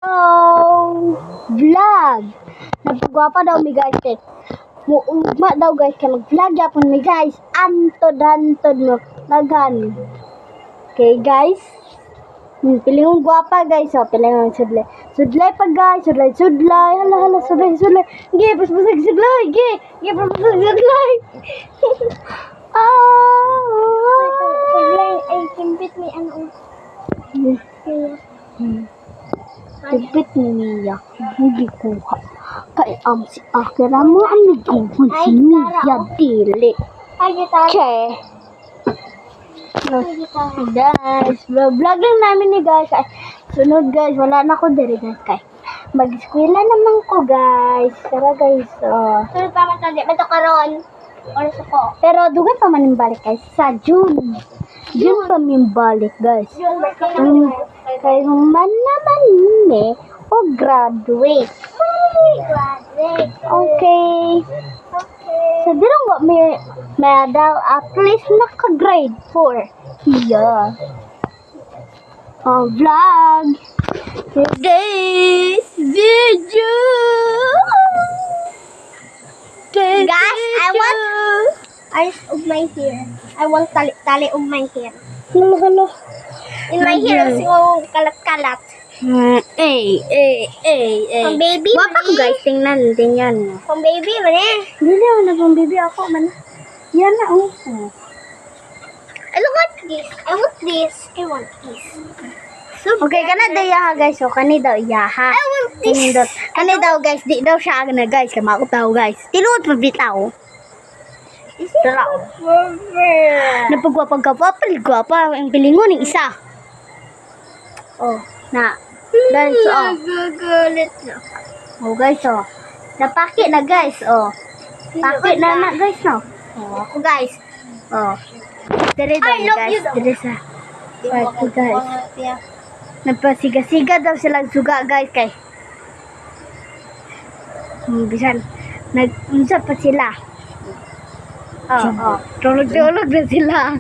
Hello! Vlog! Nagpagwapa daw mi guys kay muugma daw guys kay mag-vlog yapon mi guys. Antod mo naghan. Okay guys. Pilingong gwapa guys. Oh, pilingong sudlay. Sudlay pa guys. Sudlay. Hala sudlay. Gi pasag sudlay. Gi pasag sudlay. Sudlay ay kimpit ni ano. Tipit ni Mia, hindi kuha. Kaya si Akira mo ang nagkuhan si Mia dili. Ay, gitara. Okay. Ay, gitara. Guys, vlog lang namin ni guys. Ay, sunod guys, wala na ako diri guys. Kay mag-eskwela naman ko guys. Tara guys. Sunod pa man tadi. Bato karon. Oras ako. Pero dugay pa man balik guys sa June. June pa balik guys. Yun, Kaya man naman ni o graduate. graduate. Okay. Okay. So, di lang may medal at least naka-grade 4. Yeah. Vlog. Today's video. Guys, I want eyes of my hair. I want tali of my hair. Hello. In my hair, yung kalat-kalat. Eh. Pang baby, Wapa ko mali. guys, tingnan. Pang baby, man eh. Dili ako na pang baby ako man. Yan na oh. I don't want this. I want this. I want this. Okay, kana daya ha guys. So kani daw iyaha. I want this. Kani daw guys, di daw siya na guys. Kama ko tao guys. Tinuod pa bitaw. Tara. Napagwapag-gwapa, gwapa ang pilingon ng isa. Oh, na. Guys, oh. Nagagalit na. Oh guys, oh. Napaki na guys, oh. Paki na guys, no. Oh, ako guys. Oh. Dire daw I love guys. you daw. Dire sa. Paki guys. Nagpasiga-siga daw silang suga guys kay. Bisan nag-unsa pa sila. Oh. Tulog-tulog na sila.